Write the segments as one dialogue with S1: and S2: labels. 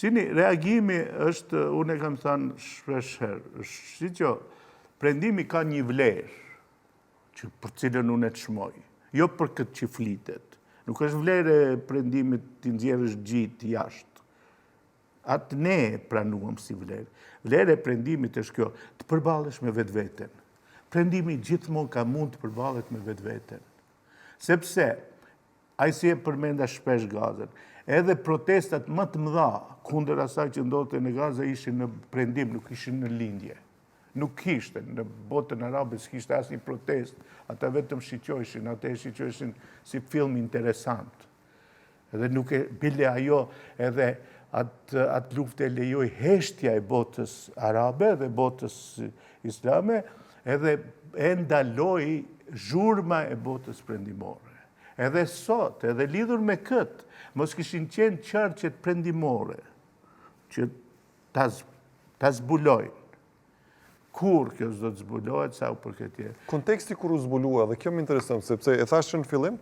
S1: Shini, reagimi është, unë e kam thënë shpeshherë, si që prendimi ka një vlerë, që për cilën unë e të shmoj, jo për këtë që flitet. Nuk është vlerë e prendimit të nxjerrësh gjitë jashtë. Atë ne pranuam si vlerë. Vlerë e prendimit është kjo, të përballesh me vetveten. Prendimi gjithmonë ka mund të përballet me vetveten. Sepse, ai si e përmenda shpesh Gazën, edhe protestat më të mëdha kundër asaj që ndodhte në Gazë ishin në prendim, nuk ishin në lindje. Nuk kishte, në botën arabe s'kishte asnjë protest, ata vetëm shiqojshin, ata e shiqojshin si film interesant. Edhe nuk e bile ajo edhe atë luftë e lejoj heshtja e botës arabe dhe botës islame, edhe e ndaloi zhurma e botës prendimore. Edhe sot, edhe lidhur me këtë, mos kishin qenë qarqet prendimore që ta zbulojnë. Kur kjo s'do të zbulohet, sa u përket tjerë.
S2: Konteksti kur u zbulua, dhe kjo më intereson, sepse e thashë në fillim,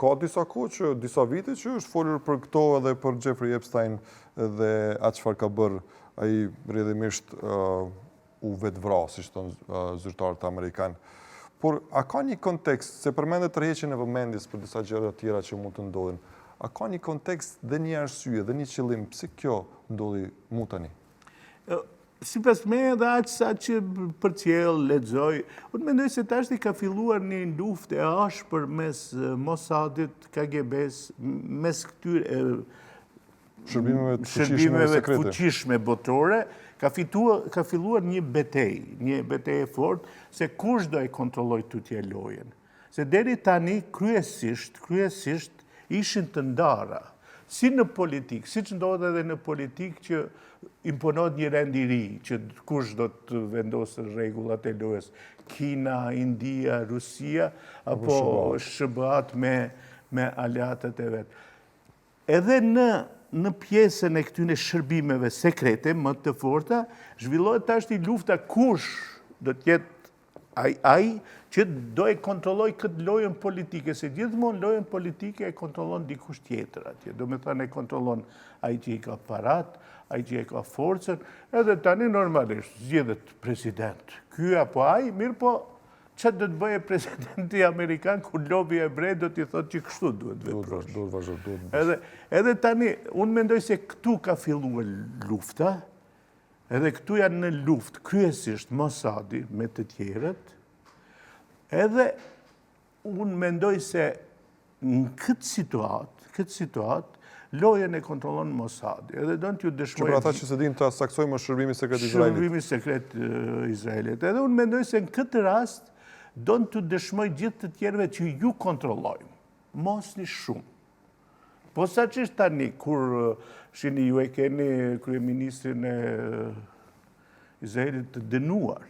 S2: ka disa kohë që, disa vite që është folur për këto edhe për Jeffrey Epstein dhe atë çfarë ka bërë ai rrjedhimisht u vetë vrasë, si thonë zyrtarët amerikanë. Por a ka një kontekst, se përmendet tërheqjen e vëmendjes për disa gjëra të tjera që mund të ndodhin, a ka një kontekst dhe një arsye dhe një qëllim pse kjo ndodhi mu tani?
S1: Sipas me edhe aq sa që përcjell, lexoj, unë mendoj se tashti ka filluar një luftë e ashpër mes Mossadit, KGB-s, mes këtyre shërbimeve të fuqishme botërore, ka filluar një betejë e fortë se kush do e kontrolloj tutje lojën. Se deri tani kryesisht ishin të ndara, si në politikë, siç ndodhet edhe në politikë që imponohet një rend i ri, që kush do të vendosë rregullat e lojës, Kina, India, Rusia, apo SBA-t me aleatët e vet. Edhe në pjesën e këtyre shërbimeve sekrete më të forta, zhvillohet tashti lufta kush do të jetë ai që do e kontrolloj këtë lojën politike, se gjithmonë lojën politike e kontrollon dikush tjetër atje. Do me thënë e kontrollon ai që i ka parat, ai që i ka forcën, edhe tani normalisht zgjedhet president. Ky apo ai, mirë po, çfarë do të bëjë presidenti amerikan kur lobi ebrej do t'i thotë që kështu duhet veprosh. Edhe tani, unë mendoj se këtu ka filluar lufta, edhe këtu janë në luftë kryesisht Mossadi me të tjerët, edhe unë mendoj se në këtë situatë, lojën e kontrollon Mossadi. Edhe do t'ju dëshmoj...
S2: Që për ata që se din të saksojmë shërbimi sekret Izraelit.
S1: Shërbimi sekret Izraelit. Edhe unë mendoj se në këtë rast, do t'ju dëshmoj gjithë të tjerëve që ju kontrollojmë. Mos një shumë. Po sa që është tani, kur shini ju e keni kryeministrin e Izraelit të dënuar,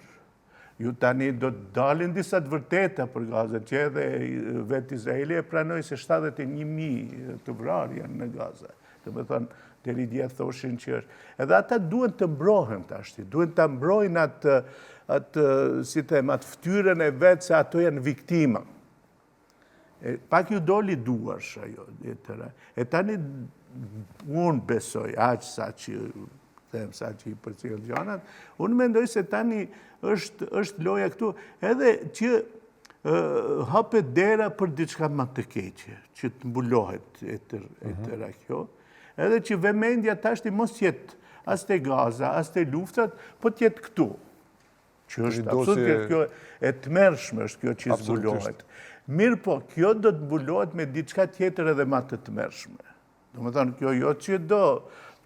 S1: ju tani do të dalin disa të vërteta për Gazën, që edhe vetë Izraeli e pranoj se 71.000 të vrarë janë në Gazë. Të me thonë, deri dje thoshin që është. Edhe ata duen të mbrohen tashti, duen të mbrojnë atë ftyrën e vetë se ato janë viktima. Pak ju doli duarsh ajo. E tani unë besoj, aq sa që i përcjell gjanat, unë mendoj se tani është loja këtu, edhe që hapet dera për diçka më të keqe, që të mbulohet e tëra kjo, edhe që vëmendja tashti mos jetë as te Gaza, as te luftat, po t'jetë këtu. Që është absolutisht kjo e tmerrshme është kjo që zbulohet. Mirë po, kjo do të zbulohet me diçka tjetër edhe më të tmerrshme. Do të thonë, kjo jo që do,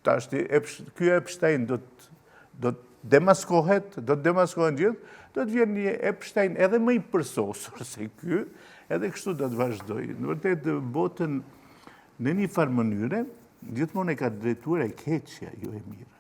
S1: tashti, kjo Epstein do të demaskohet, do të demaskohen gjithë, do të vjen një Epstein edhe më i përsosur se ky, edhe kështu do të vazhdoj. Në vërtet, botën në një farë mënyre, gjithmonë e ka drejtuar e keqja, jo e mira.